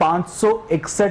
561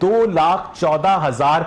2,14,000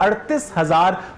38,000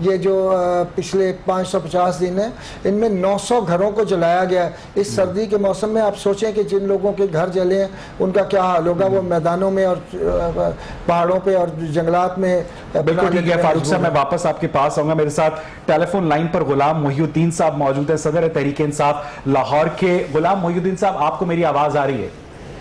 یہ جو پچھلے 550 دن ہیں ان میں 900 گھروں کو جلایا گیا ہے۔ اس سردی کے موسم میں آپ سوچیں کہ جن لوگوں کے گھر جلے ہیں ان کا کیا حال ہوگا، وہ میدانوں میں اور پہاڑوں پہ اور جنگلات میں۔ بالکل ٹھیک ہے فاروق صاحب، میں واپس آپ کے پاس آؤں گا۔ میرے ساتھ ٹیلی فون لائن پر غلام محی الدین صاحب موجود ہے، صدر تحریک انصاف لاہور کے۔ غلام محی الدین صاحب، آپ کو میری آواز آ رہی ہے؟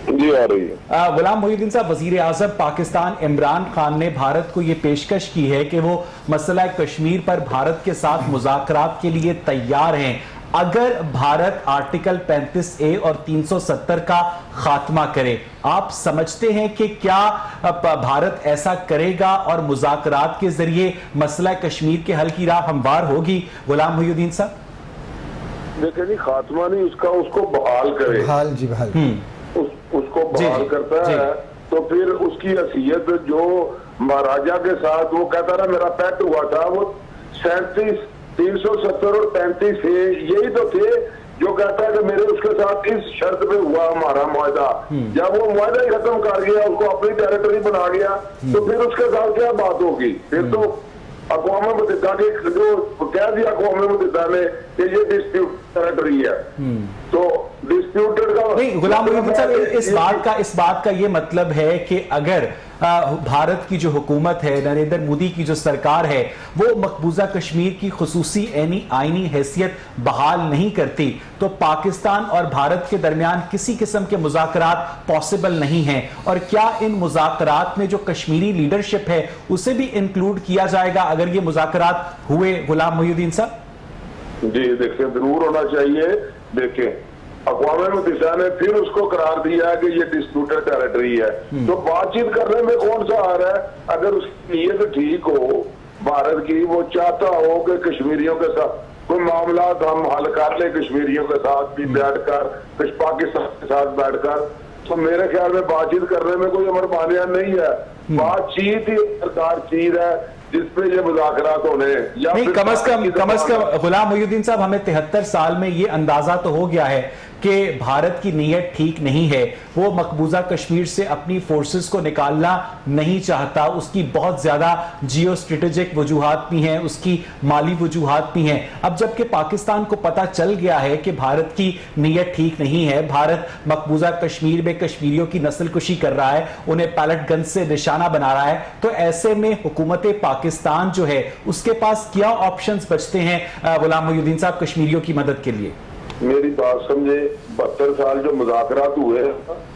جی آ رہی ہے۔ غلام محی الدین صاحب، وزیر اعظم پاکستان عمران خان نے بھارت کو یہ پیشکش کی ہے کہ وہ مسئلہ کشمیر پر بھارت کے ساتھ مذاکرات کے لیے تیار ہیں اگر بھارت آرٹیکل 35A اور 370 کا خاتمہ کرے۔ آپ سمجھتے ہیں کہ کیا بھارت ایسا کرے گا اور مذاکرات کے ذریعے مسئلہ کشمیر کے حل کی راہ ہموار ہوگی؟ غلام محی الدین صاحب دیکھیں جی، خاتمہ نہیں، اس کو بحال کرے، بحال جی بحال اس کو بحال کرتا ہے تو پھر اس کی حیثیت جو مہاراجا کے ساتھ وہ کہتا رہا میرا پیٹ ہوا تھا، وہ 370 اور 35 یہی تو تھے جو کہتا ہے کہ میرے اس کے ساتھ اس شرط پہ ہوا ہمارا معاہدہ۔ جب وہ معاہدہ ہی ختم کر گیا، اس کو اپنی ٹیریٹری بنا گیا، تو پھر اس کے ساتھ کیا بات ہوگی؟ پھر تو اقوام متحدہ کے جو کہہ دیا اقوام متحدہ نے کہ یہ ڈسپیوٹ ٹیریٹری ہے، تو ڈسپیوٹڈ کا نہیں غلام محی الدین صاحب، اس بات کا یہ مطلب ہے کہ اگر بھارت کی جو حکومت ہے، نریندر مودی کی جو سرکار ہے، وہ مقبوضہ کشمیر کی خصوصی آئینی حیثیت بحال نہیں کرتی تو پاکستان اور بھارت کے درمیان کسی قسم کے مذاکرات پاسبل نہیں ہیں، اور کیا ان مذاکرات میں جو کشمیری لیڈرشپ ہے اسے بھی انکلوڈ کیا جائے گا اگر یہ مذاکرات ہوئے؟ غلام محی الدین صاحب جی دیکھیں ضرور ہونا چاہیے۔ دیکھیں اقوام متحدہ نے پھر اس کو قرار دیا کہ یہ ڈسپیوٹڈ ٹیریٹری ہے، تو بات چیت کرنے میں کون سا آ رہا ہے؟ اگر اس کی نیت ٹھیک ہو بھارت کی، وہ چاہتا ہو کہ کشمیریوں کے ساتھ کوئی معاملات ہم حل کر لیں، کشمیریوں کے ساتھ بھی بیٹھ کر، پاکستان کے ساتھ بیٹھ کر، تو میرے خیال میں بات چیت کرنے میں کوئی امر مانیہ نہیں ہے۔ بات چیت ہی سرکار چیز ہے جس پہ یہ مذاکرات ہونے ہیں۔ نہیں، کم از کم غلام محی الدین صاحب، ہمیں 73 سال میں یہ اندازہ تو ہو گیا ہے کہ بھارت کی نیت ٹھیک نہیں ہے، وہ مقبوضہ کشمیر سے اپنی فورسز کو نکالنا نہیں چاہتا، اس کی بہت زیادہ جیو اسٹریٹجک وجوہات بھی ہیں، اس کی مالی وجوہات بھی ہیں۔ اب جبکہ پاکستان کو پتہ چل گیا ہے کہ بھارت کی نیت ٹھیک نہیں ہے، بھارت مقبوضہ کشمیر میں کشمیریوں کی نسل کشی کر رہا ہے، انہیں پیلٹ گن سے نشانہ بنا رہا ہے، تو ایسے میں حکومت پاکستان جو ہے اس کے پاس کیا آپشنز بچتے ہیں غلام محی الدین صاحب کشمیریوں کی مدد کے لیے؟ میری بات سمجھے، 72 سال جو مذاکرات ہوئے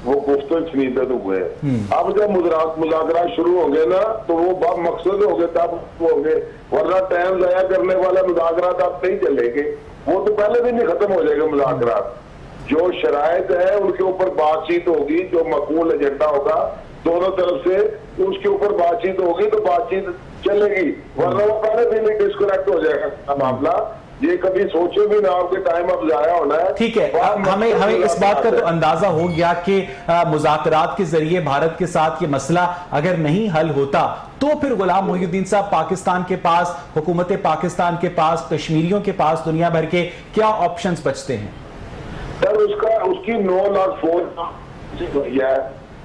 وہ گفت و شنیدت ہوئے ہیں۔ اب جب مذاکرات شروع ہوں گے نا تو وہ با مقصد ہوں گے، تب ہوں گے، ورنہ ٹائم ضائع کرنے والا مذاکرات اب نہیں چلیں گے، وہ تو پہلے دن ہی ختم ہو جائے گا مذاکرات۔ جو شرائط ہے ان کے اوپر بات چیت ہوگی، جو مقبول ایجنڈا ہوگا دونوں طرف سے اس کے اوپر بات چیت ہوگی تو بات چیت چلے گی، ورنہ وہ پہلے دن ہی ڈسکنیکٹ ہو جائے گا معاملہ۔ یہ کبھی سوچے بھی نہ آپ کے ٹائم اب ضائع ہونا ہے۔ ٹھیک ہے، ہمیں اس بات کا تو اندازہ ہو گیا کہ مذاکرات کے ذریعے بھارت کے ساتھ یہ مسئلہ اگر نہیں حل ہوتا تو پھر غلام محی الدین صاحب پاکستان کے پاس، حکومت پاکستان کے پاس، کشمیریوں کے پاس دنیا بھر کے کیا آپشنز بچتے ہیں؟ سر اس کی 9 لاکھ فوج ہے،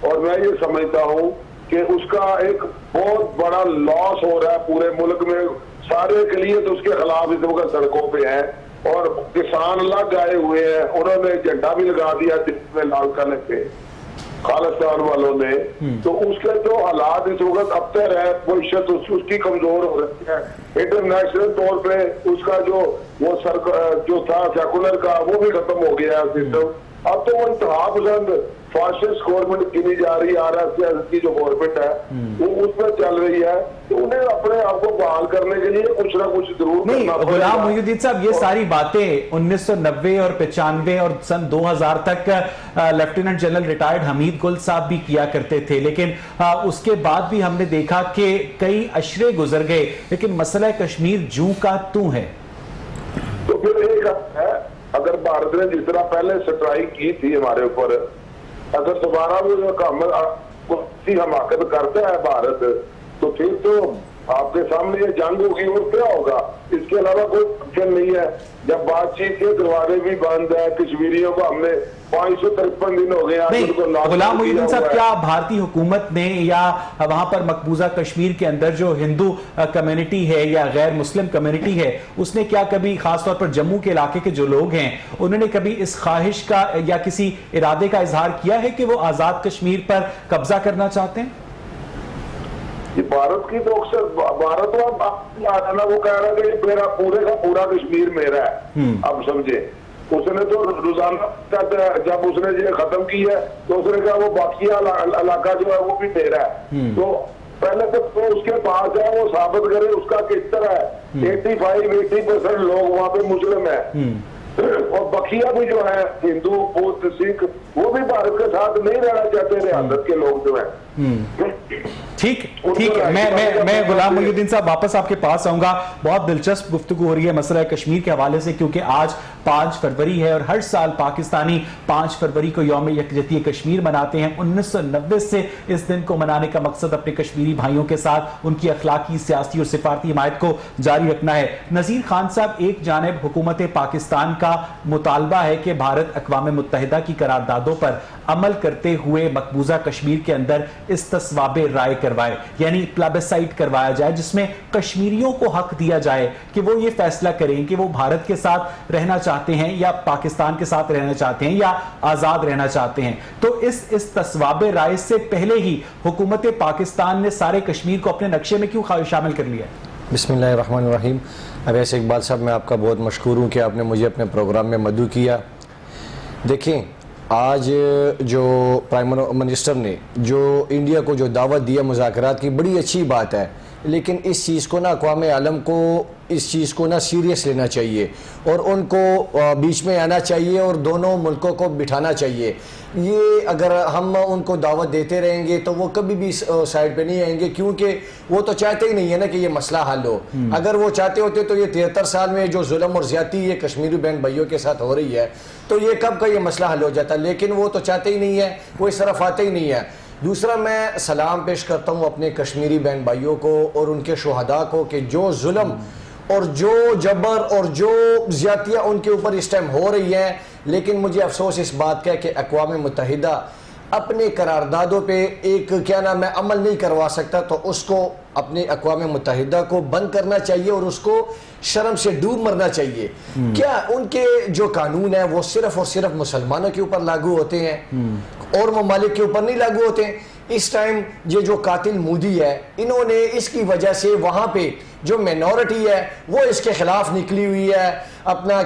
اور میں یہ سمجھتا ہوں کہ اس کا ایک بہت بڑا لاس ہو رہا ہے پورے ملک میں۔ سارے اقلیت اس کے خلاف اس وقت سڑکوں پہ ہیں اور کسان لگ آئے ہوئے ہیں، انہوں نے جھنڈا بھی لگا دیا جس میں لال قلعے پہ خالصان والوں نے۔ تو اس کے جو حالات اس وقت ابتر ہے، معیشت اس کی کمزور ہو رہی ہے، انٹرنیشنل طور پہ اس کا جو تھا سیکولر کا وہ بھی ختم ہو گیا ہے سسٹم۔ اب تو وہ انتہا پسند فاسسٹ گورنمنٹ گنی جا رہی ہے، RSS کی جو گورنمنٹ ہے وہ اس میں چل رہی ہے، تو انہیں اپنے آپ کو بحال کرنے کے لیے کچھ نہ کچھ ضرور کرنا پڑے گا۔ غلام محی الدین صاحب، یہ ساری باتیں 1990 اور 95 اور سن 2000 تک لیفٹیننٹ جنرل ریٹائرڈ حمید گل صاحب بھی کیا کرتے تھے، لیکن اس کے بعد بھی ہم نے دیکھا کہ کئی عشرے گزر گئے لیکن مسئلہ کشمیر جوں کا توں ہے۔ تو پھر ایک ہے، اگر بھارت نے جس طرح پہلے سٹرائک کی تھی ہمارے اوپر، اگر دوبارہ وہ حماقت کرتا ہے بھارت، تو پھر تو آپ کے سامنے یہ جنگ ہوگی اور کیا ہوگا، اس کے علاوہ کوئی آپشن نہیں ہے. جب بات چیت کے دروازے بھی بند ہے، کشمیریوں کو ہم نے 553 دن ہو گئے. غلام محی الدین صاحب، کیا بھارتی حکومت نے یا وہاں پر مقبوضہ کشمیر کے اندر جو ہندو کمیونٹی ہے یا غیر مسلم کمیونٹی ہے، اس نے کیا کبھی، خاص طور پر جموں کے علاقے کے جو لوگ ہیں، انہوں نے کبھی اس خواہش کا یا کسی ارادے کا اظہار کیا ہے کہ وہ آزاد کشمیر پر قبضہ کرنا چاہتے ہیں؟ یہ بھارت کی تو اکثر بھارت وہ کہہ رہا ہے کہ میرا پورے کا پورا کشمیر میرا ہے. اب سمجھے، اس نے تو روزانہ جب اس نے یہ ختم کی ہے تو اس نے کہا وہ باقی علاقہ جو ہے وہ بھی میرا ہے. تو پہلے تو اس کے پاس ہے، وہ ثابت کرے اس کا کس طرح ہے. 85-80% لوگ وہاں پہ مسلم ہیں، اور بقیہ بھی جو ہے ہندو بدھ سکھ وہ بھی بھارت کے ساتھ نہیں رہنا چاہتے. ریاست کے لوگ جو ہیں ٹھیک میں غلام محی الدین صاحب واپس آپ کے پاس آؤں گا. بہت دلچسپ گفتگو ہو رہی ہے مسئلہ کشمیر کے حوالے سے، کیونکہ آج 5 فروری ہے اور ہر سال پاکستانی 5 فروری کو یوم یکجہتی کشمیر مناتے ہیں. 1990 سے اس دن کو منانے کا مقصد اپنے کشمیری بھائیوں کے ساتھ ان کی اخلاقی، سیاسی اور سفارتی حمایت کو جاری رکھنا ہے. نذیر خان صاحب، ایک جانب حکومت پاکستان کا مطالبہ ہے کہ بھارت اقوام متحدہ کی قراردادوں پر عمل کرتے ہوئے مقبوضہ کشمیر کے اندر استصواب رائے کروائے، یعنی پلابیسائٹ کروایا جائے، جس میں کشمیریوں کو حق دیا جائے کہ وہ یہ فیصلہ کریں کہ وہ بھارت کے ساتھ رہنا چاہتے ہیں یا پاکستان کے ساتھ رہنا چاہتے ہیں یا آزاد رہنا چاہتے ہیں. تو اس استصواب رائے سے پہلے ہی حکومت پاکستان نے سارے کشمیر کو اپنے نقشے میں کیوں شامل کر لیا؟ بسم اللہ الرحمن الرحیم. اویس اقبال صاحب، میں آپ کا بہت مشکور ہوں کہ آپ نے مجھے اپنے پروگرام میں مدعو کیا. دیکھیں، آج جو پرائم منسٹر نے جو انڈیا کو جو دعوت دیا مذاکرات کی، بڑی اچھی بات ہے، لیکن اس چیز کو نا اقوام عالم کو اس چیز کو نا سیریس لینا چاہیے اور ان کو بیچ میں آنا چاہیے اور دونوں ملکوں کو بٹھانا چاہیے. یہ اگر ہم ان کو دعوت دیتے رہیں گے تو وہ کبھی بھی سائڈ پہ نہیں آئیں گے، کیونکہ وہ تو چاہتے ہی نہیں ہے نا کہ یہ مسئلہ حل ہو. اگر وہ چاہتے ہوتے تو یہ 73 سال میں جو ظلم اور زیادتی یہ کشمیری بہن بھائیوں کے ساتھ ہو رہی ہے تو یہ کب کا یہ مسئلہ حل ہو جاتا، لیکن وہ تو چاہتے ہی نہیں ہے، وہ اس طرف آتے ہی نہیں ہے. دوسرا، میں سلام پیش کرتا ہوں اپنے کشمیری بہن بھائیوں کو اور ان کے شہداء کو کہ جو ظلم اور جو جبر اور جو زیادتیاں ان کے اوپر اس ٹائم ہو رہی ہیں، لیکن مجھے افسوس اس بات کا ہے کہ اقوام متحدہ اپنے قراردادوں پہ ایک عمل نہیں کروا سکتا. تو اس کو اپنے اقوام متحدہ کو بند کرنا چاہیے اور اس کو شرم سے ڈوب مرنا چاہیے. کیا ان کے جو قانون ہیں وہ صرف اور صرف مسلمانوں کے اوپر لاگو ہوتے ہیں اور ممالک کے اوپر نہیں لاگو ہوتے ہیں؟ اس ٹائم یہ جو قاتل مودی ہے، انہوں نے اس کی وجہ سے وہاں پہ جو مینورٹی ہے وہ اس کے خلاف نکلی ہوئی ہے، اپنا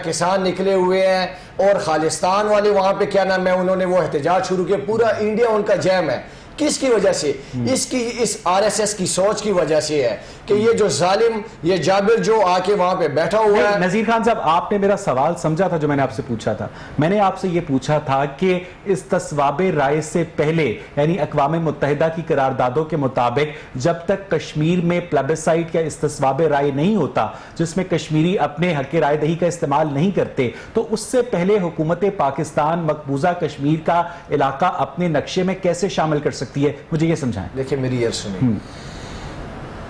کسان نکلے ہوئے ہیں اور خالستان والے وہاں پہ انہوں نے وہ احتجاج شروع کیا. پورا انڈیا ان کا جیم ہے. کس کی وجہ سے؟ اس RSS کی سوچ کی وجہ سے ہے کہ یہ جو ظالم، یہ جابر جو آ کے وہاں پہ بیٹھا ہوا ہے. نذیر خان صاحب، آپ نے میرا سوال سمجھا تھا جو میں نے آپ سے پوچھا تھا. میں نے آپ سے یہ پوچھا تھا کہ استصواب رائے سے پہلے، یعنی اقوام متحدہ کی قراردادوں کے مطابق، جب تک کشمیر میں پلابیسائٹ یا استصواب رائے نہیں ہوتا جس میں کشمیری اپنے حق رائے دہی کا استعمال نہیں کرتے، تو اس سے پہلے حکومت پاکستان مقبوضہ کشمیر کا علاقہ اپنے نقشے میں کیسے شامل کر سکتی ہے؟ مجھے یہ سمجھائیں. دیکھیں میری عرض سنیں،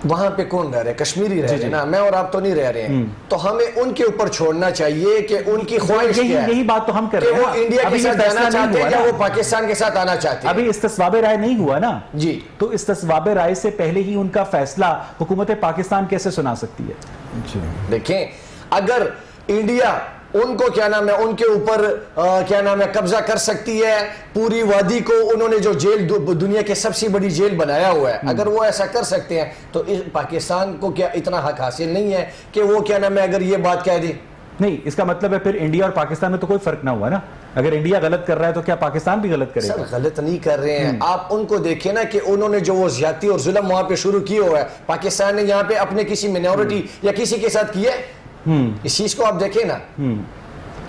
وہاں پہ کون رہ رہے؟ کشمیری رہ رہے ہیں نا، میں اور آپ تو نہیں رہ رہے ہیں. تو ہمیں ان کے اوپر چھوڑنا چاہیے کہ ان کی خواہش کیا ہے. یہی بات تو ہم کر رہے ہیں کہ وہ انڈیا کے ساتھ جانا چاہتے ہیں یا وہ پاکستان کے ساتھ آنا چاہتے ہیں. ابھی استصواب رائے نہیں ہوا نا جی، تو استصواب رائے سے پہلے ہی ان کا فیصلہ حکومت پاکستان کیسے سنا سکتی ہے؟ دیکھیں، اگر انڈیا ان کو ان کے اوپر قبضہ کر سکتی ہے، پوری وادی کو انہوں نے جو جیل دنیا کے سب سے بڑی جیل بنایا ہوا ہے، اگر وہ ایسا کر سکتے ہیں تو پاکستان کو کیا اتنا حق حاصل نہیں ہے کہ وہ اگر یہ بات کہہ دیں؟ نہیں، اس کا مطلب ہے پھر انڈیا اور پاکستان میں تو کوئی فرق نہ ہوا نا. اگر انڈیا غلط کر رہا ہے تو کیا پاکستان بھی غلط کرے گا؟ سر غلط نہیں کر رہے ہیں. آپ ان کو دیکھیں نا کہ انہوں نے جو وہ زیادتی اور ظلم وہاں پہ شروع کیے ہوا ہے، پاکستان نے یہاں پہ اپنے کسی مینورٹی یا کسی کے ساتھ کیا ہے؟ اس چیز کو آپ دیکھیں نا.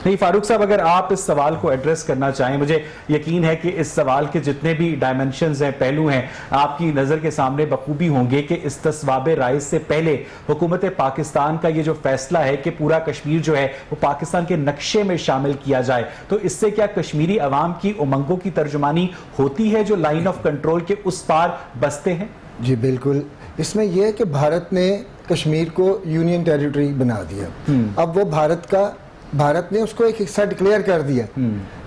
نہیں فاروق صاحب، اگر آپ اس سوال کو ایڈریس کرنا چاہیں، مجھے یقین ہے کہ اس سوال کے جتنے بھی ڈائمنشنز ہیں، پہلو ہیں، آپ کی نظر کے سامنے بخوبی ہوں گے کہ استصواب رائے سے پہلے حکومت پاکستان کا یہ جو فیصلہ ہے کہ پورا کشمیر جو ہے وہ پاکستان کے نقشے میں شامل کیا جائے، تو اس سے کیا کشمیری عوام کی امنگوں کی ترجمانی ہوتی ہے جو لائن آف کنٹرول کے اس پار بستے ہیں؟ جی بالکل. اس میں یہ ہے کہ بھارت نے کشمیر کو یونین ٹیریٹری بنا دیا. اب وہ بھارت نے اس کو ایک حصہ ڈکلیئر کر دیا,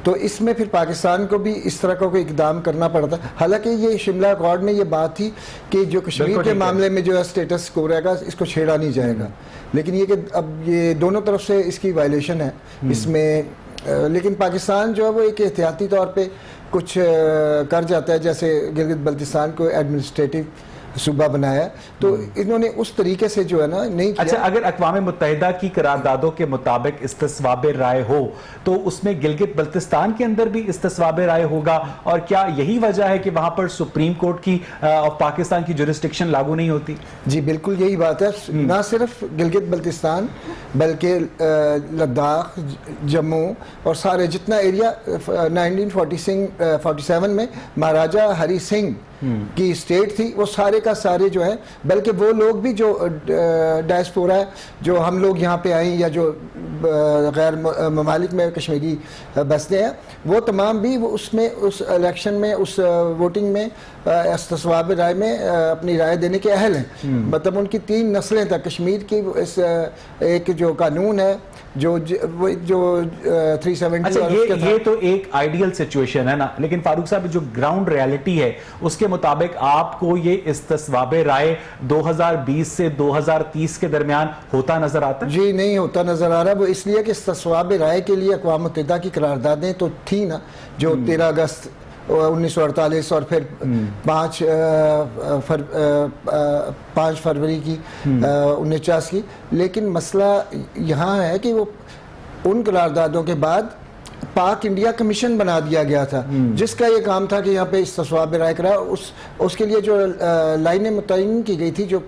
تو اس میں پھر پاکستان کو بھی اس طرح کا کوئی اقدام کرنا پڑتا. حالانکہ یہ شملہ اکارڈ میں یہ بات تھی کہ جو کشمیر کے معاملے میں جو ہے اسٹیٹس کو رہے گا, اس کو چھیڑا نہیں جائے گا. لیکن یہ کہ اب یہ دونوں طرف سے اس کی وائلیشن ہے اس میں. لیکن پاکستان جو ہے وہ ایک احتیاطی طور پہ کچھ کر جاتا ہے, جیسے گلگت بلتستان کو ایڈمنسٹریٹو صوبہ بنایا, تو انہوں نے اس طریقے سے جو ہے نا نہیں کیا. اچھا, اگر اقوام متحدہ کی قراردادوں کے مطابق استصواب رائے ہو تو اس میں گلگت بلتستان کے اندر بھی استصواب رائے ہوگا, اور کیا یہی وجہ ہے کہ وہاں پر سپریم کورٹ کی پاکستان کی جورسڈکشن لاگو نہیں ہوتی؟ جی بالکل یہی بات ہے. نہ صرف گلگت بلتستان بلکہ لداخ, جموں اور سارے جتنا ایریا 1947 میں مہاراجہ ہری سنگھ کی اسٹیٹ تھی, وہ سارے کا سارے جو ہے, بلکہ وہ لوگ بھی جو ڈائسپورا ہے, جو ہم لوگ یہاں پہ آئیں یا جو غیر ممالک میں کشمیری بستے ہیں, وہ تمام بھی وہ اس میں اس الیکشن میں اس ووٹنگ میں استصواب رائے میں اپنی رائے دینے کے اہل ہیں. مطلب ان کی 3 نسلیں تک کشمیر کی اس ایک جو قانون ہے جو 370. اچھا, یہ تو ایک آئیڈیل سچویشن ہے نا, لیکن فاروق صاحب جو گراؤنڈ ریالٹی ہے اس کے مطابق آپ کو یہ استصواب رائے 2020 سے 2030 کے درمیان ہوتا نظر آتا ہے؟ جی نہیں ہوتا نظر آ رہا. وہ اس لیے کہ استصواب رائے کے لیے اقوام متحدہ کی قراردادیں تو تھی نا, جو 13 اگست 1948 اور پھر 5 فروری کی 1949 کی. لیکن مسئلہ یہاں ہے کہ وہ ان قراردادوں کے بعد پاک انڈیا کمیشن بنا دیا گیا تھا, جس کا یہ کام تھا کہ یہاں پہ استصواب رائے کرا. اس کے لیے جو لائنیں متعین کی گئی تھی, جو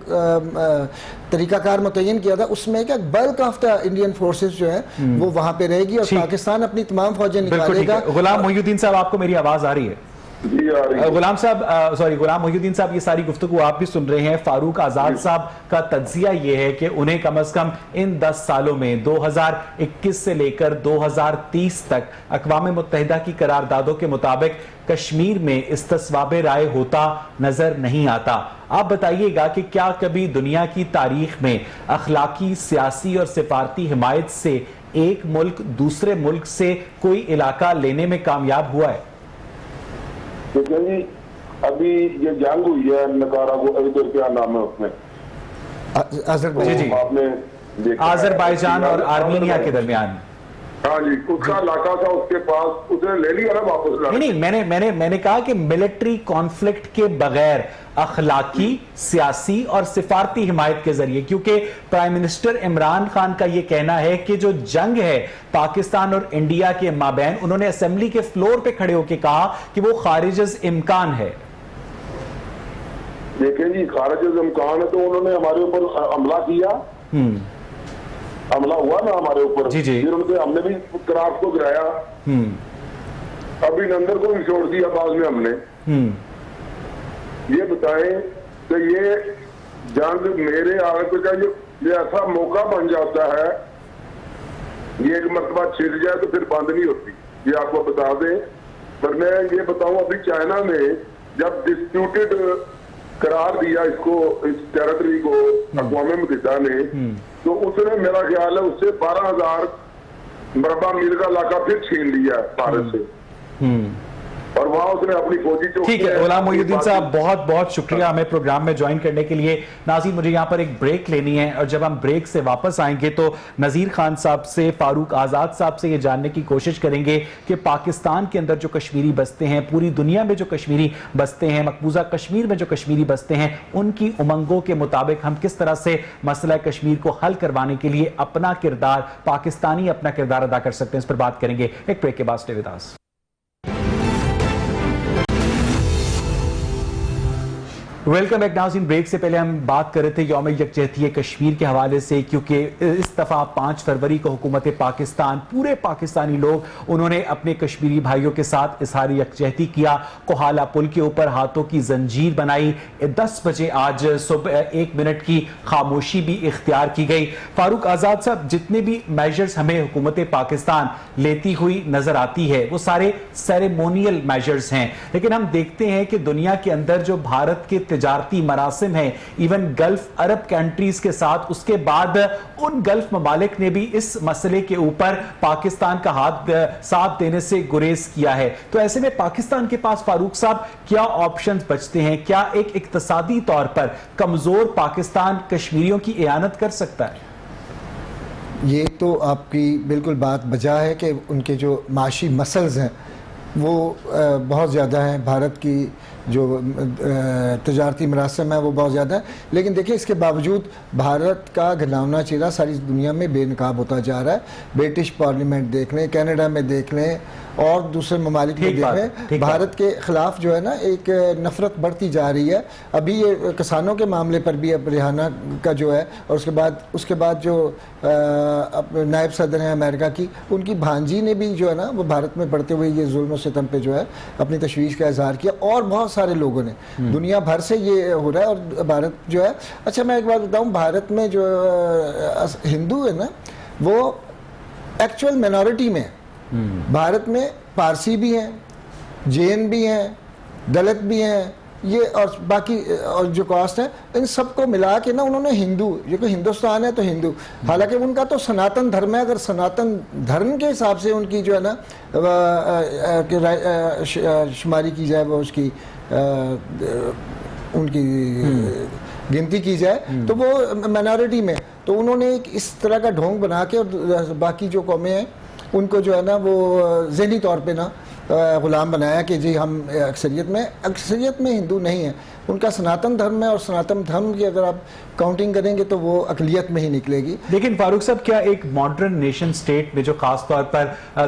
طریقہ کار متعین کیا تھا, اس میں کہ bulk of the Indian forces جو ہے وہ وہاں پہ رہے گی, اور پاکستان اپنی تمام فوجیں نکالے گا. غلام محی الدین صاحب, آپ کو میری آواز آ رہی ہے؟ غلام محی الدین صاحب, یہ ساری گفتگو آپ بھی سن رہے ہیں. فاروق آزاد صاحب کا تجزیہ یہ ہے کہ انہیں کم از کم ان 10 سالوں میں 2021 سے لے کر 2030 تک اقوام متحدہ کی قراردادوں کے مطابق کشمیر میں استصواب رائے ہوتا نظر نہیں آتا. آپ بتائیے گا کہ کیا کبھی دنیا کی تاریخ میں اخلاقی, سیاسی اور سفارتی حمایت سے ایک ملک دوسرے ملک سے کوئی علاقہ لینے میں کامیاب ہوا ہے؟ دیکھیں جی, ابھی یہ جنگ ہوئی ہے ادھر کیا نام ہے اس میں, آذربائیجان اور آرمینیا کے درمیان. ہاں جی, اس کا علاقہ تھا اس کے پاس, اسے لے لیا نا واپس. نہیں, میں نے کہا کہ ملٹری کانفلکٹ کے بغیر اخلاقی, سیاسی اور سفارتی حمایت کے ذریعے, کیونکہ پرائم منسٹر عمران خان کا یہ کہنا ہے کہ جو جنگ ہے پاکستان اور انڈیا کے مابین, انہوں نے اسمبلی کے فلور پہ کھڑے ہو کے کہا کہ وہ خارج از امکان ہے. دیکھیں جی, خارج از امکان ہے تو انہوں نے ہمارے اوپر حملہ کیا, حملہ ہوا نا ہمارے اوپر, پھر ان سے ہم نے بھی کراف کو گرایا, ابھی نندر کو بھی چھوڑ دیا بعد میں ہم نے. یہ بتائیں کہ یہ جنگ میرے آگے کا یہ ایسا موقع بن جاتا ہے, یہ ایک مرتبہ چھڑ جائے تو پھر بند نہیں ہوتی, یہ آپ کو بتا دیں. پر میں یہ بتاؤں, ابھی چائنا نے جب ڈسپیوٹڈ قرار دیا اس کو, اس ٹیریٹری کو اقوام متحدہ نے, تو اس نے میرا خیال ہے اس سے 12,000 مربع میل کا علاقہ پھر چھین لیا بھارت سے, اور وہاں اس نے اپنی فوجی چوکی. ٹھیک ہے غلام محی الدین صاحب, بہت بہت شکریہ ہمیں پروگرام میں جوائن کرنے کے لیے. ناظرین, مجھے یہاں پر ایک بریک لینی ہے, اور جب ہم بریک سے واپس آئیں گے تو نذیر خان صاحب سے, فاروق آزاد صاحب سے یہ جاننے کی کوشش کریں گے کہ پاکستان کے اندر جو کشمیری بستے ہیں, پوری دنیا میں جو کشمیری بستے ہیں, مقبوضہ کشمیر میں جو کشمیری بستے ہیں, ان کی امنگوں کے مطابق ہم کس طرح سے مسئلہ کشمیر کو حل کروانے کے لیے اپنا کردار, پاکستانی اپنا کردار ادا کر سکتے ہیں. اس پر بات کریں گے ایک بریک کے بعد. Stay with us. Welcome back. ناظرین, بریک سے پہلے ہم بات کر رہے تھے یوم یکجہتی کشمیر کے حوالے سے, کیونکہ اس دفعہ 5 فروری کو حکومت پاکستان, پورے پاکستانی لوگ, انہوں نے اپنے کشمیری بھائیوں کے ساتھ اظہار یکجہتی کیا. کوہالہ پل کے اوپر ہاتھوں کی زنجیر بنائی. 10 بجے آج صبح 1 منٹ کی خاموشی بھی اختیار کی گئی. فاروق آزاد صاحب, جتنے بھی میجرز ہمیں حکومت پاکستان لیتی ہوئی نظر آتی ہے وہ سارے سیریمونیل میجرز ہیں, لیکن ہم دیکھتے ہیں کہ دنیا کے اندر جو بھارت کے تجارتی مراسم ہیں ایون گلف عرب کنٹریز کے ساتھ، اس کے بعد ان گلف ممالک نے بھی اس مسئلے کے اوپر پاکستان کا ہاتھ ساتھ دینے سے گریز کیا ہے. تو ایسے میں پاکستان کے پاس فاروق صاحب کیا آپشنز بچتے ہیں؟ کیا ایک اقتصادی طور پر کمزور پاکستان کشمیریوں کی اعانت کر سکتا ہے؟ یہ تو آپ کی بالکل بات بجا ہے کہ ان کے جو معاشی مسلز ہیں وہ بہت زیادہ ہیں، بھارت کی جو تجارتی مراسم ہے وہ بہت زیادہ ہے، لیکن دیکھیں اس کے باوجود بھارت کا گھناؤنا چہرہ ساری دنیا میں بے نقاب ہوتا جا رہا ہے. برٹش پارلیمنٹ دیکھ لیں، کینیڈا میں دیکھ لیں اور دوسرے ممالک میں دیکھ لیں، بھارت کے خلاف جو ہے نا ایک نفرت بڑھتی جا رہی ہے. ابھی یہ کسانوں کے معاملے پر بھی اب ریحانہ کا جو ہے، اور اس کے بعد جو نائب صدر ہیں امریکہ کی، ان کی بھانجی نے بھی جو ہے نا وہ بھارت میں بڑھتے ہوئے یہ ظلم و ستم پہ جو ہے اپنی تشویش کا اظہار کیا، اور بہت سارے لوگوں نے دنیا بھر سے یہ ہو رہا ہے. اور بھارت جو ہے، اچھا میں ایک بات بتاؤں، بھارت میں جو ہندو ہے نا وہ ایکچوئل مینورٹی میں، بھارت میں پارسی بھی ہیں، جین بھی ہیں، دلت بھی ہیں، یہ اور باقی اور جو کاسٹ ہے، ان سب کو ملا کے نا انہوں نے ہندو، جو کہ ہندوستان ہے تو ہندو، حالانکہ ان کا تو سناتن دھرم ہے. اگر سناتن دھرم کے حساب سے ان کی جو ہے نا شماری کی جائے، وہ اس کی ان کی گنتی کی جائے تو وہ مائنورٹی میں، تو انہوں نے ایک اس طرح کا ڈھونگ بنا کے اور باقی جو قومیں ہیں ان کو جو ہے نا وہ ذہنی طور پہ نا غلام بنایا کہ جی ہم اکثریت میں ہندو نہیں ہیں، ان کا سناتن دھرم ہے، اور سناتن دھرم کی اگر آپ کاؤنٹنگ کریں گے تو وہ اقلیت میں ہی نکلے گی. لیکن فاروق صاحب کیا ایک ماڈرن نیشن سٹیٹ میں جو خاص طور پر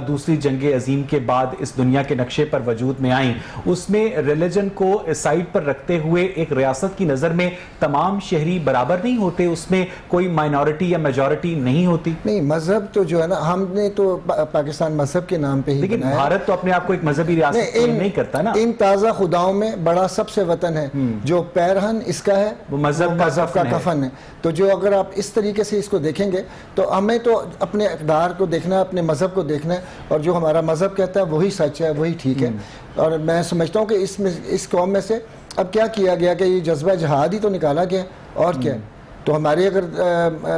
دوسری جنگ عظیم کے بعد اس دنیا کے نقشے پر وجود میں آئیں، اس میں ریلیجن کو سائڈ پر رکھتے ہوئے ایک ریاست کی نظر میں تمام شہری برابر نہیں ہوتے؟ اس میں کوئی مائنورٹی یا میجورٹی نہیں ہوتی؟ نہیں، مذہب تو جو ہے نا ہم نے تو پاکستان مذہب کے نام پہ ہی لیکن بنایا ہے. بھارت تو اپنے آپ کو ایک مذہبی ریاست نہیں کرتا نا. ان تازہ خداؤں میں بڑا سب سے وطن ہے، جو پیرہن اس کا ہے وہ مذہب کا کفن ہے. تو جو اگر آپ اس طریقے سے اس کو دیکھیں گے تو ہمیں تو اپنے اقدار کو دیکھنا ہے، اپنے مذہب کو دیکھنا ہے، اور جو ہمارا مذہب کہتا ہے وہی سچ ہے، وہی ٹھیک ہے. اور میں سمجھتا ہوں کہ اس قوم میں سے اب کیا کیا گیا کہ یہ جذبہ جہاد ہی تو نکالا گیا، اور کیا ہے. تو ہمارے اگر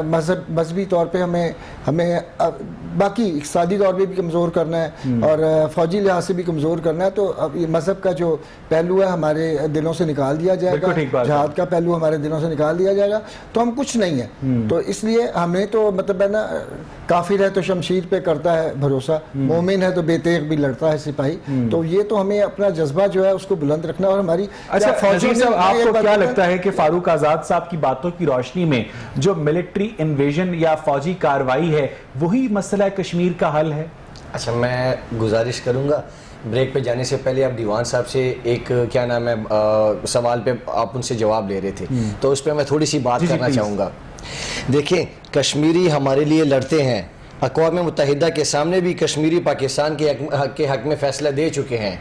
مذہبی طور پہ ہمیں باقی اقتصادی طور پہ بھی کمزور کرنا ہے اور فوجی لحاظ سے بھی کمزور کرنا ہے، تو اب یہ مذہب کا جو پہلو ہے ہمارے دلوں سے نکال دیا جائے گا، جہاد کا پہلو ہمارے دلوں سے نکال دیا جائے گا، تو ہم کچھ نہیں ہیں. تو اس لیے ہمیں تو مطلب ہے نا، کافر ہے تو شمشیر پہ کرتا ہے بھروسہ، مومن ہے تو بے تیغ بھی لڑتا ہے سپاہی. تو یہ تو ہمیں اپنا جذبہ جو ہے اس کو بلند رکھنا. اور ہماری فوجی صاحب، آپ کو کیا لگتا ہے کہ فاروق آزاد صاحب کی باتوں کی روشنی میں جو ملٹری انویژن یا فوجی کاروائی ہے وہی مسئلہ کشمیر کا حل ہے؟ اچھا، میں گزارش کروں گا بریک پہ جانے سے پہلے آپ دیوان صاحب سے ایک کیا نام ہے سوال پہ آپ ان سے جواب لے رہے تھے، تو اس پہ میں تھوڑی سی بات کرنا چاہوں گا. دیکھیں، کشمیری ہمارے لیے لڑتے ہیں، اقوام متحدہ کے سامنے بھی کشمیری پاکستان کے حق میں فیصلہ دے چکے ہیں،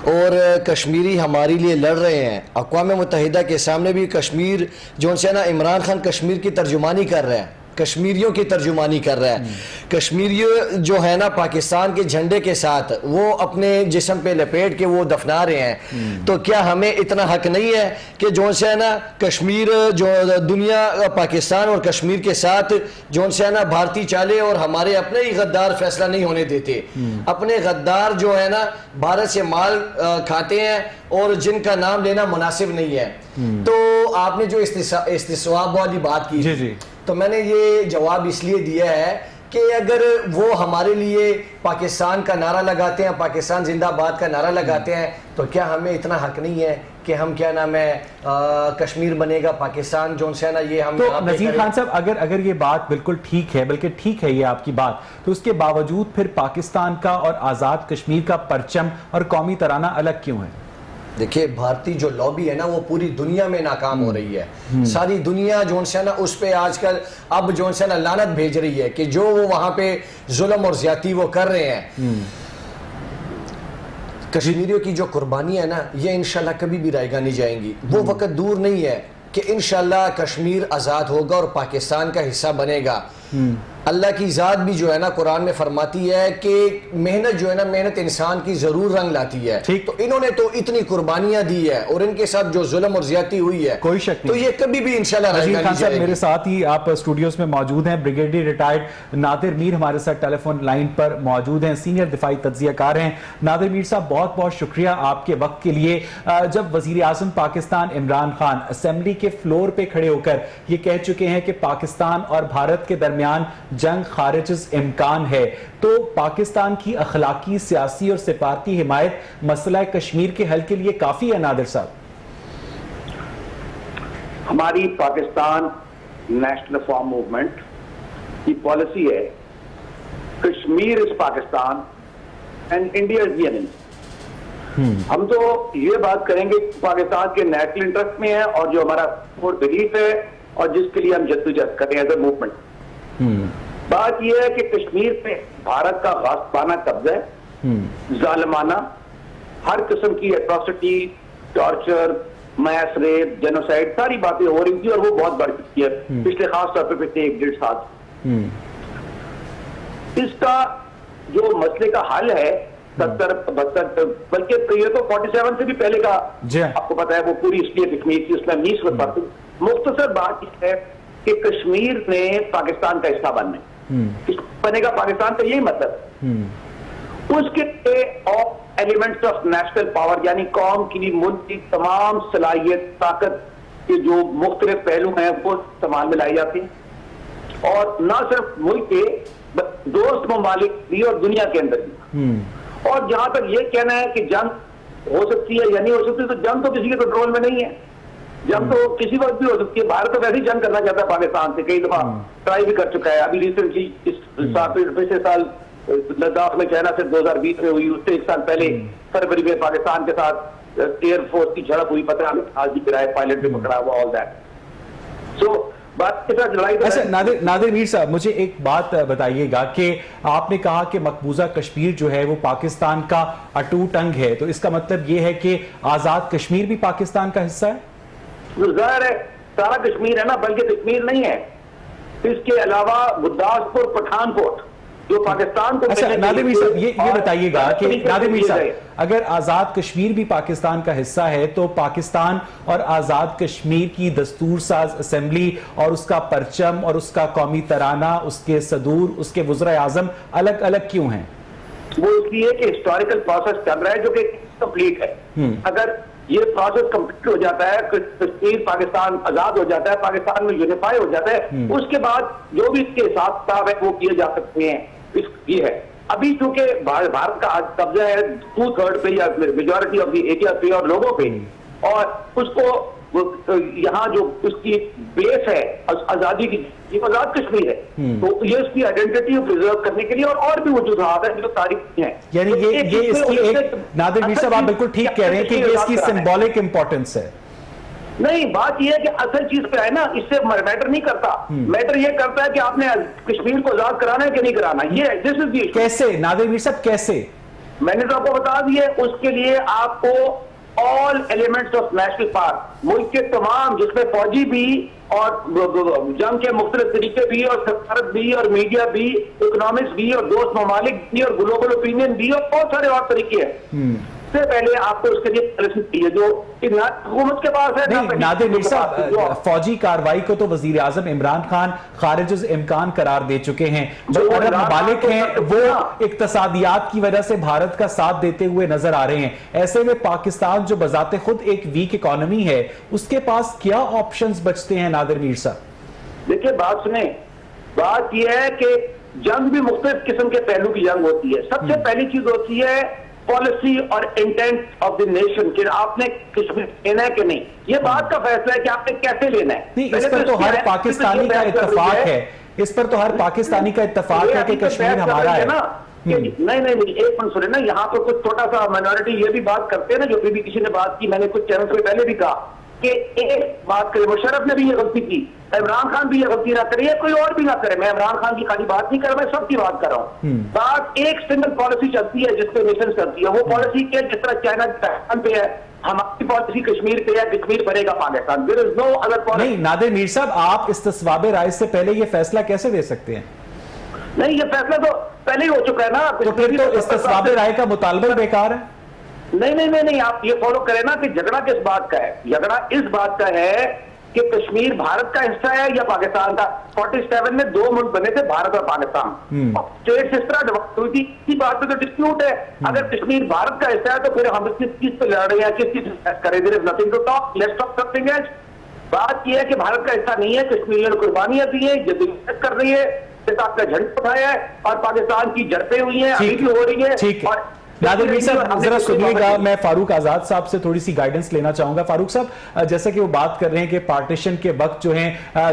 اور کشمیری ہمارے لیے لڑ رہے ہیں. اقوام متحدہ کے سامنے بھی کشمیر جو ہے نا، عمران خان کشمیر کی ترجمانی کر رہا ہے، کشمیریوں کی ترجمانی کر رہا ہے. کشمیری جو ہے نا پاکستان کے جھنڈے کے ساتھ وہ اپنے جسم پہ لپیٹ کے وہ دفنا رہے ہیں. تو کیا ہمیں اتنا حق نہیں ہے کہ جو ہے نا کشمیر جو دنیا پاکستان اور کشمیر کے ساتھ جو ہے نا بھارتی چالے اور ہمارے اپنے ہی غدار فیصلہ نہیں ہونے دیتے؟ اپنے غدار جو ہے نا بھارت سے مال کھاتے ہیں اور جن کا نام لینا مناسب نہیں ہے. تو آپ نے جو استصواب والی بات کی، تو میں نے یہ جواب اس لیے دیا ہے کہ اگر وہ ہمارے لیے پاکستان کا نعرہ لگاتے ہیں، پاکستان زندہ باد کا نعرہ لگاتے ہیں، تو کیا ہمیں اتنا حق نہیں ہے کہ ہم کیا نام ہے کشمیر بنے گا پاکستان جو ہے نا یہ ہم. تو نذیر خان صاحب، اگر یہ بات بالکل ٹھیک ہے، بلکہ ٹھیک ہے یہ آپ کی بات، تو اس کے باوجود پھر پاکستان کا اور آزاد کشمیر کا پرچم اور قومی ترانہ الگ کیوں ہے؟ دیکھیں، بھارتی جو لابی ہے نا وہ پوری دنیا میں ناکام ہو رہی ہے. ساری دنیا جو ہے نا اس پہ آج کل اب جو ہے نا لعنت بھیج رہی ہے کہ جو وہ وہاں پہ ظلم اور زیادتی وہ کر رہے ہیں. کشمیریوں کی جو قربانی ہے نا یہ انشاءاللہ کبھی بھی رائے گا نہیں جائیں گی. وہ وقت دور نہیں ہے کہ انشاءاللہ کشمیر آزاد ہوگا اور پاکستان کا حصہ بنے گا. اللہ کی ذات بھی جو ہے نا قرآن میں فرماتی ہے کہ محنت جو ہے نا محنت انسان کی ضرور رنگ لاتی ہے. تو انہوں نے تو اتنی قربانیاں دی ہے اور ان کے ساتھ جو ظلم اور زیادتی ہوئی ہے کوئی شک تو یہ کبھی بھی انشاءاللہ نذیر رائگاں خان نہیں صاحب جائے گی. میرے ساتھ ہی آپ اسٹوڈیوز میں موجود ہیں. بریگیڈیئر ریٹائرڈ نادر میر ہمارے ساتھ ٹیلی فون لائن پر موجود ہیں, سینئر دفاعی تجزیہ کار ہیں. نادر میر صاحب بہت بہت شکریہ آپ کے وقت کے لیے. جب وزیر اعظم پاکستان عمران خان اسمبلی کے فلور پہ کھڑے ہو کر یہ کہہ چکے ہیں کہ پاکستان اور بھارت کے درمیان جنگ خارج امکان ہے, تو پاکستان کی اخلاقی, سیاسی اور سفارتی حمایت مسئلہ کشمیر کے حل کے لیے کافی ہے. نادر صاحب, ہماری پاکستان نیشنل ریفارم موومنٹ کی پالیسی ہے کشمیر از پاکستان اینڈ انڈیا از دی انیمی. ہم تو یہ بات کریں گے پاکستان کے نیشنل انٹرسٹ میں ہے اور جو ہمارا کور بلیف ہے اور جس کے لیے ہم جدوجہد کریں ایز اے موومنٹ. بات یہ ہے کہ کشمیر پہ بھارت کا غاصبانہ قبضہ ہے, ظالمانہ, ہر قسم کی ایٹراسٹی, ٹارچر, میس ریپ, جینوسائیڈ, ساری باتیں ہو رہی تھی اور وہ بہت بڑھ چکی ہے پچھلے خاص طور پہ پچھلے 1.5 سال. اس کا جو مسئلے کا حل ہے 70-72 بلکہ یہ تو 47 سے بھی پہلے کا آپ کو پتا ہے وہ پوری اس لیے کشمیر کی اس میں 19 مختصر بات یہ ہے کہ کشمیر نے پاکستان کا حصہ بننا ہے. بنے گا پاکستان کا یہی مطلب. اس کے ایلیمنٹس آف نیشنل پاور یعنی قوم کی, ملک کی تمام صلاحیت, طاقت کے جو مختلف پہلو ہیں وہ استعمال میں لائی جاتی ہیں اور نہ صرف ملک کے دوست ممالک بھی اور دنیا کے اندر بھی. اور جہاں تک یہ کہنا ہے کہ جنگ ہو سکتی ہے یا نہیں ہو سکتی, تو جنگ تو کسی کے کنٹرول میں نہیں ہے. جنگ تو کسی وقت بھی ہو سکتی ہے. بھارت تو ویسے ہی جنگ کرنا چاہتا ہے پاکستان سے, کئی دفعہ ٹرائی بھی کر چکا ہے. ابھی ریسنٹلی پچھلے سال لداخ میں چائنا سے 2020 میں ہوئی, اس سے 1 سال پہلے فروری میں پاکستان کے ساتھ ایئر فورس کی جھڑپ ہوئی, پتہ نہیں آج بھی گرائے, پائلٹ بھی پکڑا ہوا, آل دیٹ. سو بات کے ساتھ لڑائی. اچھا نادر میر صاحب, مجھے ایک بات بتائیے گا کہ آپ نے کہا کہ مقبوضہ کشمیر جو ہے وہ پاکستان کا اٹوٹ انگ ہے, تو اس کا مطلب یہ ہے کہ آزاد کشمیر بھی پاکستان کا حصہ ہے؟ ظاہر ہے سارا کشمیر ہے نا, بلکہ کشمیر نہیں ہے, اس کے علاوہ گرداسپور, پٹھان کوٹ جو پاکستان کو. اچھا نادر میر صاحب یہ بتائیے گا کہ نادر میر صاحب اگر آزاد کشمیر بھی پاکستان کا حصہ ہے تو پاکستان اور آزاد کشمیر کی دستور ساز اسمبلی اور اس کا پرچم اور اس کا قومی ترانہ, اس کے صدور, اس کے وزرائے اعظم الگ الگ کیوں ہیں؟ وہ اس لیے کہ ہسٹوریکل پروسیس چل رہا ہے جو کہ کمپلیٹ ہے. اگر یہ پروسیس کمپلیٹ ہو جاتا ہے, کشمیر پاکستان آزاد ہو جاتا ہے, پاکستان میں یونیفائی ہو جاتا ہے, اس کے بعد جو بھی اس کے حساب کتاب ہے وہ کیے جا سکتے ہیں. یہ ہے ابھی چونکہ بھارت کا آج قبضہ ہے 2/3 پہ یا میجورٹی آف دی ایریا پہ اور لوگوں پہ, اور اس کو یہاں جو اس کی بیس ہے آزادی کی, یہ آزاد کشمیر ہے, تو یہ اس کی آئیڈینٹی پریزرو کرنے کے لیے اور بھی وجوہات ہیں جو تاریخی ہیں. یعنی یہ اس کی ایک, نادر میر صاحب آپ بالکل ٹھیک کہہ رہے ہیں کہ یہ اس کی سمبولک امپورٹنس ہے. نہیں, بات یہ ہے کہ اصل چیز پہ ہے نا, اس سے میٹر نہیں کرتا. میٹر یہ کرتا ہے کہ آپ نے کشمیر کو آزاد کرانا ہے کہ نہیں کرانا. یہ دس از دی ایشو. کیسے نادر میر صاحب کیسے؟ میں نے تو آپ کو بتا دیا, اس کے لیے آپ کو all elements of national power, ملک کے تمام, جس میں فوجی بھی اور جنگ کے مختلف طریقے بھی اور سفارت بھی اور میڈیا بھی, اکنامکس بھی اور دوست ممالک بھی اور گلوبل اوپینین بھی اور بہت سارے اور طریقے ہیں. سے پہلے آپ کو اس کے لیے پالیسی چاہیے جو حکومت کے پاس ہے. نادر میر صاحب, فوجی کارروائی کو تو وزیر اعظم عمران خان خارج امکان قرار دے چکے ہیں. جو عرب ممالک ہیں وہ اقتصادیات کی وجہ سے بھارت کا ساتھ دیتے ہوئے نظر آ رہے ہیں. ایسے میں پاکستان جو بذات خود ایک ویک اکانومی ہے, اس کے پاس کیا آپشنز بچتے ہیں نادر میر صاحب؟ دیکھیں بات سنیں, بات یہ ہے کہ جنگ بھی مختلف قسم کے پہلو کی جنگ ہوتی ہے. سب سے پہلی چیز ہوتی ہے پالیسی اور انٹینٹ آف دی نیشن, کہ آپ نے کشمیر لینا ہے کہ نہیں. یہ بات کا فیصلہ ہے کہ آپ نے کیسے لینا ہے. اس پر تو ہر پاکستانی کا اتفاق ہے, اس پر تو ہر پاکستانی کا اتفاق ہے کہ کشمیر ہمارا ہے. نہیں ایک منٹ سنیں نا, یہاں پر کچھ چھوٹا سا مائنورٹی یہ بھی بات کرتے ہیں نا, جو بھی کسی نے بات کی, میں نے کچھ چینل سے پہلے بھی کہا کہ ایک بات کرے, مشرف نے بھی یہ غلطی کی, عمران خان بھی یہ غلطی نہ کرے, کوئی اور بھی نہ کرے. میں عمران خان کی خالی بات نہیں کر رہا, میں سب کی بات کر رہا ہوں. بات ایک سنگل پالیسی چلتی ہے جس پہ نیشن چلتی ہے, وہ پالیسی کے جس طرح چائنا پاکستان پہ ہے, ہماری پالیسی کشمیر پہ ہے, کشمیر بنے گا Pakistan. There is no other policy. نہیں نادر میر صاحب, آپ استصواب رائے سے پہلے یہ فیصلہ کیسے دے سکتے ہیں؟ نہیں یہ فیصلہ تو پہلے ہی ہو چکا ہے نا. تو پھر تو استصواب رائے کا مطالبہ ہی بیکار ہے. نہیں آپ یہ فالو کریں نا کہ جھگڑا کس بات کا ہے. جھگڑا اس بات کا ہے کہ کشمیر بھارت کا حصہ ہے یا پاکستان کا. 47 میں 2 ملک بنے تھے، بھارت اور پاکستان. اسٹیٹ اس طرح ڈیولپ ہوئی تھی، اسی بات پہ تو ڈسپیوٹ ہے. اگر کشمیر بھارت کا حصہ ہے تو پھر ہم کس چیز پہ لڑ رہے ہیں، کس چیز کریں. There is nothing to talk, let's talk something else. بات یہ ہے کہ بھارت کا حصہ نہیں ہے. کشمیر نے قربانیاں دی ہیں، جدوجہد کر رہی ہے، آپ کا جھنڈا اٹھایا ہے اور پاکستان کی جڑپیں ہوئی ہیں، ابھی بھی ہو رہی ہیں. ٹھیک ہے نادر میر صاحب ذرا سنیے گا، میں فاروق آزاد صاحب سے تھوڑی سی گائیڈنس لینا چاہوں گا. فاروق صاحب جیسا کہ وہ بات کر رہے ہیں کہ پارٹیشن کے وقت جو ہیں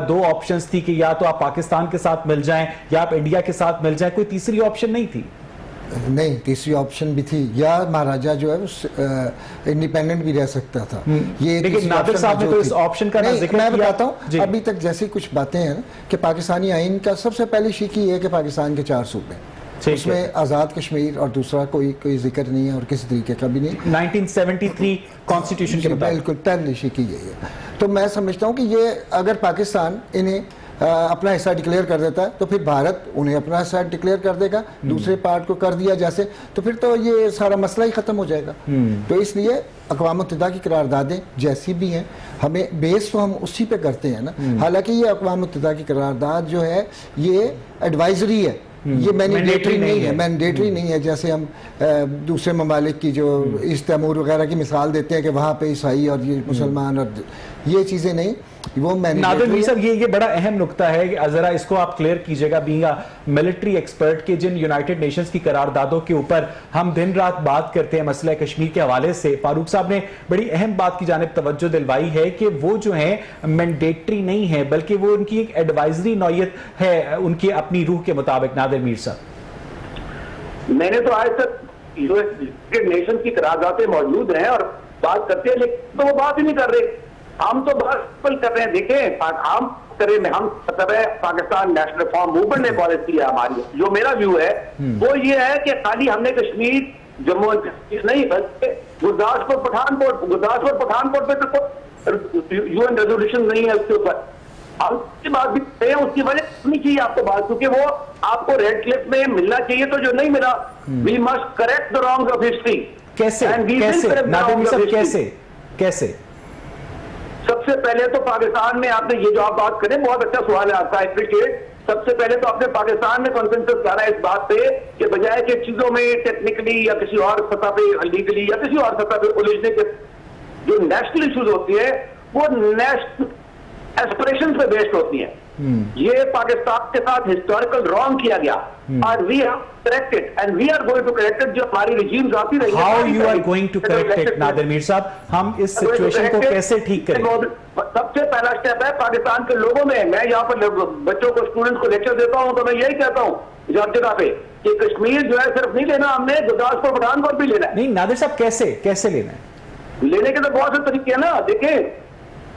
2 آپشنز تھی کہ یا تو آپ پاکستان کے ساتھ مل جائیں یا آپ انڈیا کے ساتھ مل جائیں، کوئی تیسری آپشن نہیں تھی؟ نہیں، تیسری آپشن بھی تھی، یا مہاراجہ جو ہے انڈیپینڈنٹ بھی رہ سکتا تھا. یہ لیکن نادر صاحب نے تو اس آپشن کا ذکر کیا. میں بتاتا ہوں ابھی تک جیسی کچھ باتیں ہیں کہ پاکستانی آئین کا سب سے پہلی شیخی یہ ہے کہ پاکستان کے 4 صوبے، اس میں آزاد کشمیر اور دوسرا کوئی ذکر نہیں ہے اور کسی طریقے کا بھی نہیں. 1973 کانسٹیٹیوشن کے مطابق بالکل پہلی شیخی یہی ہے. تو میں سمجھتا ہوں کہ یہ اگر پاکستان انہیں اپنا حصہ ڈکلیئر کر دیتا ہے تو پھر بھارت انہیں اپنا حصہ ڈکلیئر کر دے گا، دوسرے پارٹ کو کر دیا جیسے، تو پھر تو یہ سارا مسئلہ ہی ختم ہو جائے گا. تو اس لیے اقوام متحدہ کی قراردادیں جیسی بھی ہیں، ہمیں بیس تو ہم اسی پہ کرتے ہیں نا. حالانکہ یہ اقوام متحدہ کی قرارداد جو ہے یہ ایڈوائزری ہے، یہ مینڈیٹری نہیں ہے. مینڈیٹری نہیں ہے جیسے ہم دوسرے ممالک کی جو ایسٹ تیمور وغیرہ کی مثال دیتے ہیں کہ وہاں پہ عیسائی اور یہ مسلمان، اور یہ چیزیں نہیں. وہ نادر میر صاحب یہ بڑا اہم نقطہ ہے کہ ذرا اس کو آپ کلیئر کیجئے گا، بینگ ملٹری ایکسپرٹ کے جن یونائٹڈ نیشنز کی قراردادوں کے اوپر ہم دن رات بات کرتے ہیں مسئلہ کشمیر کے حوالے سے. فاروق صاحب نے بڑی اہم بات کی جانب توجہ دلوائی ہے کہ وہ جو ہیں مینڈیٹری نہیں ہے بلکہ وہ ان کی ایک ایڈوائزری نوعیت ہے ان کی اپنی روح کے مطابق. نادر میر صاحب میں نے تو آج تک یونائٹڈ نیشن کی قراردادیں موجود ہیں اور بات کرتے ہیں، لیکن تو وہ بات ہی نہیں کر رہے. ہم تو بات کر رہے ہیں. دیکھیں ہم کر رہے پاکستان نیشنل ریفارم موومنٹ نے پالیسی ہے ہماری. جو میرا ویو ہے وہ یہ ہے کہ خالی ہم نے کشمیر جموں نہیں بلکہ گرداسپور پٹھان کوٹ پہ یو این ریزولوشن نہیں ہے اس کے اوپر. ہم کی بات بھی کرتے ہیں، اس کی وجہ نہیں چاہیے آپ کو بات، کیونکہ وہ آپ کو ریڈ کلپ میں ملنا چاہیے تو جو نہیں ملا. We must correct the wrongs of history. کیسے نادر میر صاحب کیسے؟ سب سے پہلے تو پاکستان میں آپ نے یہ جو آپ بات کریں بہت اچھا سوال ہے آپ کا، اپریشیٹ. سب سے پہلے تو اپنے پاکستان میں کنسنسس کر رہا ہے اس بات پہ کہ بجائے کہ چیزوں میں ٹیکنیکلی یا کسی اور سطح پہ لیگلی یا کسی اور سطح پہ الجھنے کے جو نیشنل ایشوز ہوتی ہے وہ نیشنل ایسپریشن پہ بیسڈ ہوتی ہیں. یہ پاکستان کے ساتھ ہسٹوریکل رانگ کیا گیا اور we have corrected and we are going to correct. جو ہماری ریجیمز آتی رہی ہیں، how you are going to correct Nadir Mir صاحب، ہم اس سچویشن کو کیسے ٹھیک کریں؟ سب سے پہلا سٹیپ ہے پاکستان کے لوگوں میں. میں یہاں پر بچوں کو اسٹوڈنٹس کو لیکچر دیتا ہوں تو میں یہی کہتا ہوں ہر جگہ پہ کہ کشمیر جو ہے صرف نہیں لینا ہم نے، گرداسپور پٹھان کوٹ بھی لینا ہے. نہیں نادر صاحب کیسے لینا ہے؟ لینے کے تو بہت سے طریقے ہیں نا. دیکھیں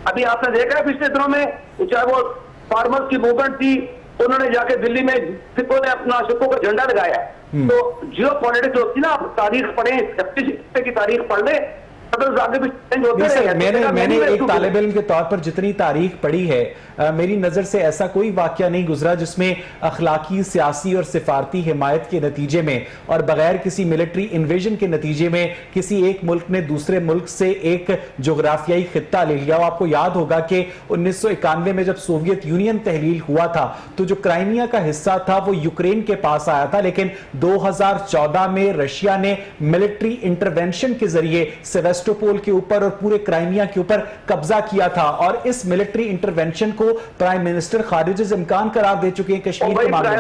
ابھی آپ نے دیکھا ہے پچھلے دنوں میں چاہے وہ فارمرز کی موومنٹ تھی، انہوں نے جا کے دلی میں سکھوں نے اپنا سکھوں کا جھنڈا لگایا. تو جیو پالیٹکس ہوتی نا، آپ تاریخ پڑھیں، کی تاریخ پڑھ لیں. میں نے ایک طالب علم کے طور پر جتنی تاریخ پڑھی ہے میری نظر سے ایسا کوئی واقعہ نہیں گزرا جس میں اخلاقی، سیاسی اور سفارتی حمایت کے نتیجے میں اور بغیر کسی ملٹری انویژن کے نتیجے میں کسی ایک ملک نے دوسرے ملک سے ایک جغرافیائی خطہ لے لیا. آپ کو یاد ہوگا کہ 1991 میں جب سوویت یونین تحلیل ہوا تھا تو جو کرائمیا کا حصہ تھا وہ یوکرین کے پاس آیا تھا، لیکن 2014 میں رشیا نے ملٹری انٹرونشن کے ذریعے سیویسٹوپول کے اوپر اور پورے کرائمیا کے اوپر قبضہ کیا تھا. اور اس ملٹری انٹرونشن کو پرائم منسٹر خارج از امکان قرار دے چکے ہیں کشمیر کے معاملے میں.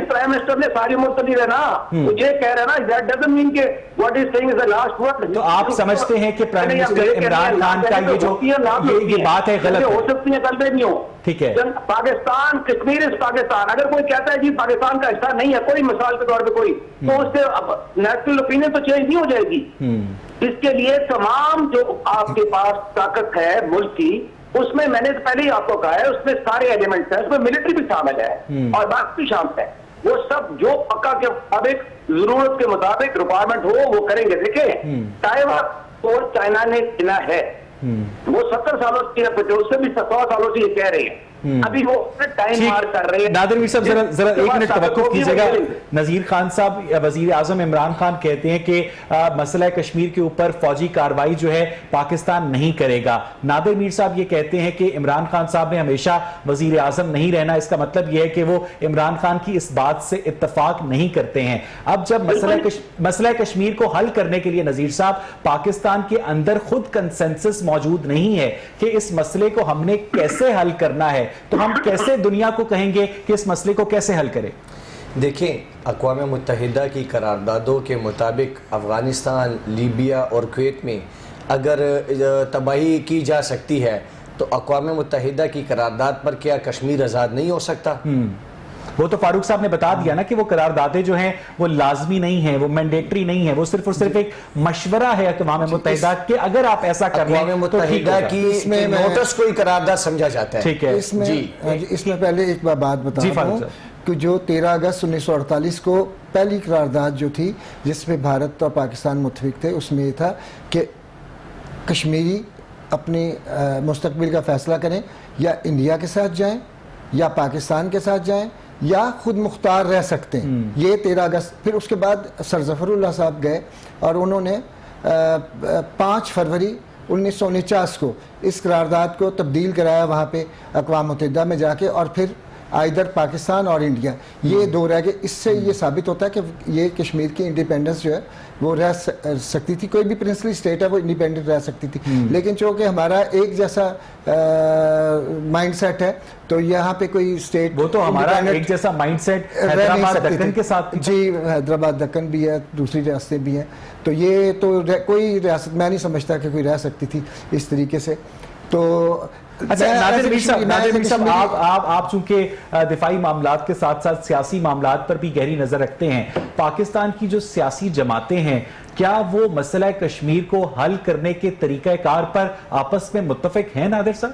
پرائم منسٹر نے ساری ملتوی رہنا مجھے کہہ رہا نا that doesn't mean کہ what he's saying is the last word. تو آپ سمجھتے ہیں کہ پرائم منسٹر عمران خان کا یہ جو یہ بات ہے غلط ہو سکتی ہے، کل بھی نہیں ہو. ٹھیک ہے، پاکستان کشمیر از پاکستان. اگر کوئی کہتا ہے جی پاکستان کا حصہ نہیں ہے کوئی، مثال کے طور پہ کوئی، تو اس سے نیشنل اوپینین تو چینج نہیں ہو جائے گی. اس کے لیے تمام جو آپ کے پاس طاقت ہے ملک کی، اس میں میں نے پہلے ہی آپ کو کہا ہے اس میں سارے ایلیمنٹس ہیں، اس میں ملٹری بھی شامل ہے اور باقی بھی شامل ہے. وہ سب جو پکا کے مطابق ضرورت کے مطابق ریکوائرمنٹ ہو وہ کریں گے. دیکھیں تائیوان کو چائنا نے لینا ہے، وہ 70 سالوں سے اس سے بھی 100 سالوں سے یہ کہہ رہے ہیں. ابھی وہ ٹائم مار کر رہے ہیں. نادر میر صاحب ذرا ایک منٹ توقف کیجیے گا. نذیر خان صاحب وزیر اعظم عمران خان کہتے ہیں کہ مسئلہ کشمیر کے اوپر فوجی کارروائی جو ہے پاکستان نہیں کرے گا. نادر میر صاحب یہ کہتے ہیں کہ عمران خان صاحب نے ہمیشہ وزیر اعظم نہیں رہنا. اس کا مطلب یہ ہے کہ وہ عمران خان کی اس بات سے اتفاق نہیں کرتے ہیں. اب جب مسئلہ کشمیر کو حل کرنے کے لیے نذیر صاحب پاکستان کے اندر خود کنسنسس موجود نہیں ہے کہ اس مسئلے کو ہم نے کیسے حل کرنا ہے, تو ہم کیسے دنیا کو کہیں گے کہ اس مسئلے کو کیسے حل کریں؟ دیکھیں, اقوام متحدہ کی قراردادوں کے مطابق افغانستان, لیبیا اور کویت میں اگر تباہی کی جا سکتی ہے تو اقوام متحدہ کی قرارداد پر کیا کشمیر آزاد نہیں ہو سکتا؟ وہ تو فاروق صاحب نے بتا دیا نا کہ وہ قراردادیں جو ہیں وہ لازمی نہیں ہیں, وہ مینڈیٹری نہیں ہیں, وہ صرف اور صرف ایک مشورہ ہے اقوام متحدہ کہ اگر آپ ایسا کر لیں اقوام متحدہ کی نوٹس کوئی قرارداد سمجھا جاتا ہے. ٹھیک ہے, اس میں پہلے ایک بات بتا ہوں کہ جو 13 اگست 1948 کو پہلی قرارداد جو تھی جس میں بھارت اور پاکستان متفق تھے, اس میں یہ تھا کہ کشمیری اپنی مستقبل کا فیصلہ کریں, یا انڈیا کے ساتھ جائیں یا پاکستان کے ساتھ جائیں یا خود مختار رہ سکتے ہیں. یہ 13 اگست. پھر اس کے بعد سر ظفر اللہ صاحب گئے اور انہوں نے 5 فروری 1949 کو اس قرارداد کو تبدیل کرایا وہاں پہ اقوام متحدہ میں جا کے, اور پھر آئیدر پاکستان اور انڈیا یہ دو رہ گئے. اس سے یہ ثابت ہوتا ہے کہ یہ کشمیر کی انڈیپینڈنس جو ہے وہ رہ سکتی تھی, کوئی بھی پرنسلی اسٹیٹ ہے وہ انڈیپینڈنٹ رہ سکتی تھی, لیکن چونکہ ہمارا ایک جیسا مائنڈ سیٹ ہے تو یہاں پہ کوئی اسٹیٹ, وہ تو ہمارا ایک جیسا مائنڈ سیٹ حیدرآباد دکن کے ساتھ, جی حیدرآباد دکن بھی ہے, دوسری ریاستیں بھی ہیں, تو یہ تو کوئی ریاست میں نہیں سمجھتا کہ کوئی رہ سکتی تھی اس طریقے سے. تو اچھا نادر میر صاحب آپ چونکہ دفاعی معاملات کے ساتھ ساتھ سیاسی معاملات پر بھی گہری نظر رکھتے ہیں, پاکستان کی جو سیاسی جماعتیں ہیں کیا وہ مسئلہ کشمیر کو حل کرنے کے طریقہ کار پر آپس میں متفق ہیں؟ نادر صاحب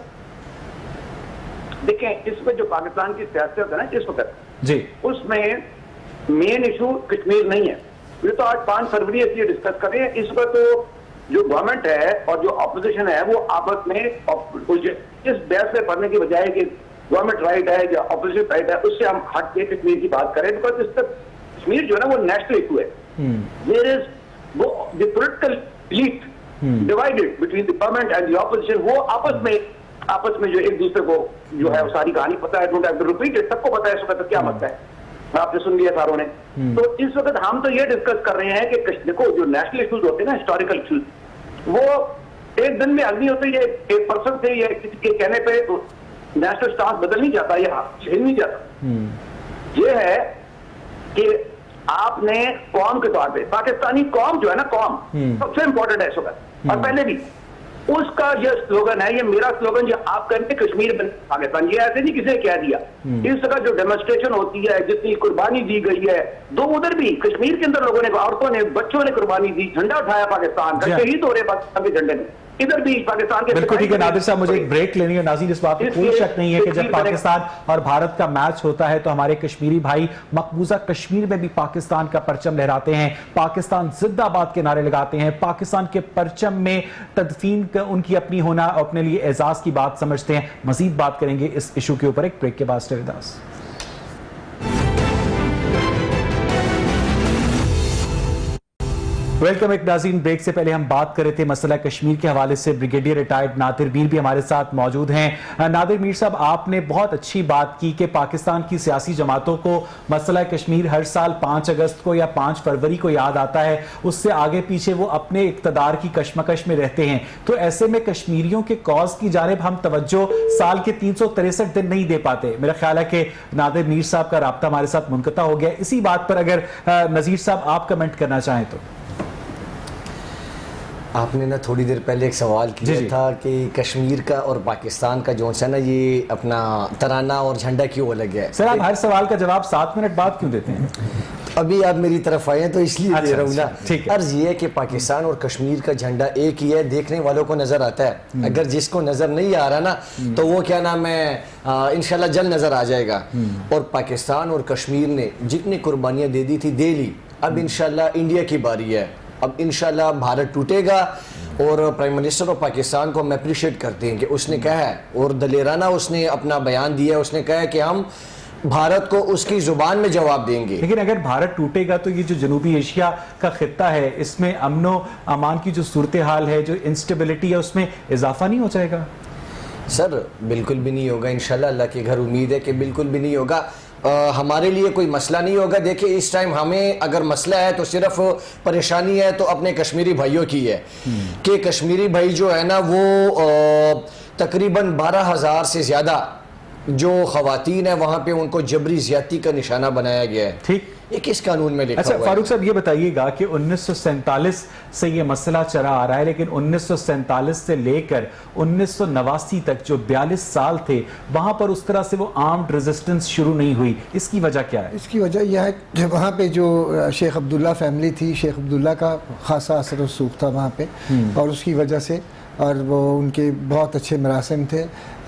دیکھیں, اس میں جو پاکستان کی سیاست ہے نا اس وقت, جی اس میں مین ایشو کشمیر نہیں ہے. یہ تو آج 5 فروری اس لیے ڈسکس کر رہے ہیں. اس وقت تو جو گورنمنٹ ہے اور جو اپوزیشن ہے وہ آپس میں اس بحث سے پڑھنے کی بجائے کہ گورنمنٹ رائٹ ہے یا اپوزیشن رائٹ ہے, اس سے ہم ہٹ کے کشمیر کی بات کریں, بیکاز اس تک کشمیر جو ہے نا وہ نیشنل ایشو ہے. دیر از وہ the political elite divided between the government and the opposition, وہ آپس میں جو ایک دوسرے کو جو ہے ساری کہانی پتا ہے, don't have to repeat it, سب کو پتا ہے اس وقت کیا مسئلہ ہے, آپ نے سن لیا ساروں نے. تو اس وقت ہم تو یہ ڈسکس کر رہے ہیں کہ دیکھو جو نیشنل ایشوز ہوتے ہیں نا, ہسٹوریکل ایشوز, وہ ایک دن میں حل نہیں ہوتے. یہ ایک پرسن سے یا کسی کے کہنے پہ نیشنل سٹانس بدل نہیں جاتا, یہ ہل نہیں جاتا. یہ ہے کہ آپ نے قوم کے طور پہ, پاکستانی قوم جو ہے نا, قوم سب سے امپورٹنٹ ہے اس وقت, اور پہلے بھی اس کا یہ سلوگن ہے, یہ میرا سلوگن, جو آپ کریں کشمیر بن پاکستان. یہ ایسے نہیں کسی نے کہہ دیا. اس کا جو ڈیمونسٹریشن ہوتی ہے, جتنی قربانی دی گئی ہے, ادھر بھی کشمیر کے اندر لوگوں نے, عورتوں نے, بچوں نے قربانی دی, جھنڈا اٹھایا پاکستان کا, شہید ہو رہے پاکستان کے جھنڈے میں, ادھر بھی پاکستان کے. بالکل ٹھیک ہے نادر صاحب, مجھے ایک بریک لینی ہے. ناظرین اس بات میں کوئی شک نہیں ہے کہ جب پاکستان اور بھارت کا میچ ہوتا ہے تو ہمارے کشمیری بھائی مقبوضہ کشمیر میں بھی پاکستان کا پرچم لہراتے ہیں, پاکستان زندہ آباد کے نعرے لگاتے ہیں, پاکستان کے پرچم میں تدفین ان کی اپنی ہونا اپنے لیے اعزاز کی بات سمجھتے ہیں. مزید بات کریں گے اس ایشو کے اوپر ایک بریک کے بعد. Stay with us. ویلکم ایک ناظرین. بریک سے پہلے ہم بات کر رہے تھے مسئلہ کشمیر کے حوالے سے. بریگیڈیئر ریٹائرڈ نادر میر بھی ہمارے ساتھ موجود ہیں. نادر میر صاحب, آپ نے بہت اچھی بات کی کہ پاکستان کی سیاسی جماعتوں کو مسئلہ کشمیر ہر سال 5 اگست کو یا 5 فروری کو یاد آتا ہے, اس سے آگے پیچھے وہ اپنے اقتدار کی کشمکش میں رہتے ہیں. تو ایسے میں کشمیریوں کے کاز کی جانب ہم توجہ سال کے 363 دن نہیں دے پاتے. میرا خیال ہے کہ نادر میر صاحب کا رابطہ ہمارے ساتھ منقطع ہو گیا. اسی بات پر اگر نذیر صاحب آپ کمنٹ کرنا چاہیں تو. آپ نے نا تھوڑی دیر پہلے ایک سوال کیا تھا کہ کشمیر کا اور پاکستان کا جو ہے نا یہ اپنا ترانہ اور جھنڈا کیوں الگ ہے. سر آپ ہر سوال کا جواب 7 منٹ بعد کیوں دیتے ہیں؟ ابھی آپ میری طرف آئے ہیں تو اس لیے دے رہا ہوں نا. عرض یہ ہے کہ پاکستان اور کشمیر کا جھنڈا ایک ہی ہے, دیکھنے والوں کو نظر آتا ہے. اگر جس کو نظر نہیں آ رہا نا تو وہ کیا نام ہے انشاءاللہ جلد نظر آ جائے گا. اور پاکستان اور کشمیر نے جتنی قربانیاں دے دی تھی دے لی. اب انشاءاللہ انڈیا کی باری ہے. اب انشاءاللہ بھارت ٹوٹے گا اور پرائم منسٹر آف پاکستان کو ہم اپریشیٹ کرتے ہیں کہ اس نے کہا ہے اور دلیرانہ اس نے اپنا بیان دیا ہے، اس نے کہا ہے کہ ہم بھارت کو اس کی زبان میں جواب دیں گے. لیکن اگر بھارت ٹوٹے گا تو یہ جو جنوبی ایشیا کا خطہ ہے اس میں امن و امان کی جو صورتحال ہے، جو انسٹیبلٹی ہے، اس میں اضافہ نہیں ہو جائے گا؟ سر بالکل بھی نہیں ہوگا، انشاءاللہ اللہ کے گھر امید ہے کہ بالکل بھی نہیں ہوگا. ہمارے لیے کوئی مسئلہ نہیں ہوگا. دیکھیں اس ٹائم ہمیں اگر مسئلہ ہے تو صرف پریشانی ہے تو اپنے کشمیری بھائیوں کی ہے کہ کشمیری بھائی جو ہے نا وہ تقریباً 12,000 سے زیادہ جو خواتین ہیں وہاں پہ ان کو جبری زیادتی کا نشانہ بنایا گیا ہے. ٹھیک، یہ کس قانون میں لکھا اچھا ہوا ہے؟ فاروق صاحب یہ بتائیے گا کہ 1947 سے یہ مسئلہ چلا آ رہا ہے، لیکن 1947 سے لے کر 1989 تک جو 42 سال تھے وہاں پر اس طرح سے وہ آرمڈ ریزسٹنس شروع نہیں ہوئی. اس کی وجہ کیا ہے؟ اس کی وجہ یہ ہے کہ وہاں پہ جو شیخ عبداللہ فیملی تھی، شیخ عبداللہ کا خاصا اثر و رسوخ تھا وہاں پہ، اور اس کی وجہ سے، اور وہ ان کے بہت اچھے مراسم تھے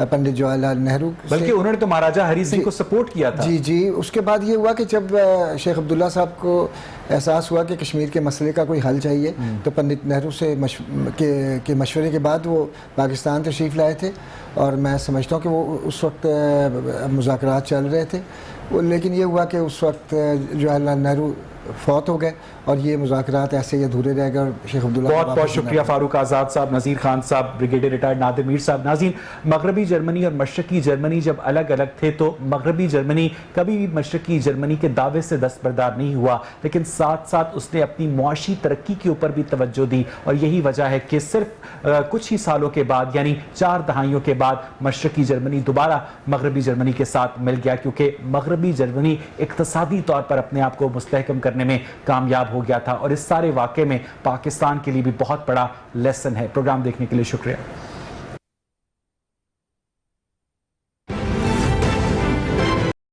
پنڈت جواہر لال نہرو سے. بلکہ انہوں نے تو مہاراجہ ہری سنگھ کو سپورٹ کیا تھا. جی اس کے بعد یہ ہوا کہ جب شیخ عبداللہ صاحب کو احساس ہوا کہ کشمیر کے مسئلے کا کوئی حل چاہیے تو پنڈت نہرو سے کے مشورے کے بعد وہ پاکستان تشریف لائے تھے، اور میں سمجھتا ہوں کہ وہ اس وقت مذاکرات چل رہے تھے، لیکن یہ ہوا کہ اس وقت جواہر لال نہرو فوت ہو گئے اور یہ مذاکرات ایسے ہی ادھورے رہ گئے. اور شیخ عبداللہ بہت بہت شکریہ فاروق آزاد صاحب، نذیر خان صاحب، بریگیڈیئر ریٹائرڈ نادر میر صاحب. ناظرین، مغربی جرمنی اور مشرقی جرمنی جب الگ الگ تھے تو مغربی جرمنی کبھی بھی مشرقی جرمنی کے دعوے سے دستبردار نہیں ہوا، لیکن ساتھ ساتھ اس نے اپنی معاشی ترقی کے اوپر بھی توجہ دی، اور یہی وجہ ہے کہ صرف کچھ ہی سالوں کے بعد یعنی 4 دہائیوں کے بعد مشرقی جرمنی دوبارہ مغربی جرمنی کے ساتھ مل گیا، کیونکہ مغربی جرمنی اقتصادی طور پر اپنے آپ کو مستحکم کرنے میں کامیاب ہو گیا تھا، اور اس سارے واقعے میں پاکستان کے لیے بھی بہت بڑا لیسن ہے. پروگرام دیکھنے کے لیے شکریہ.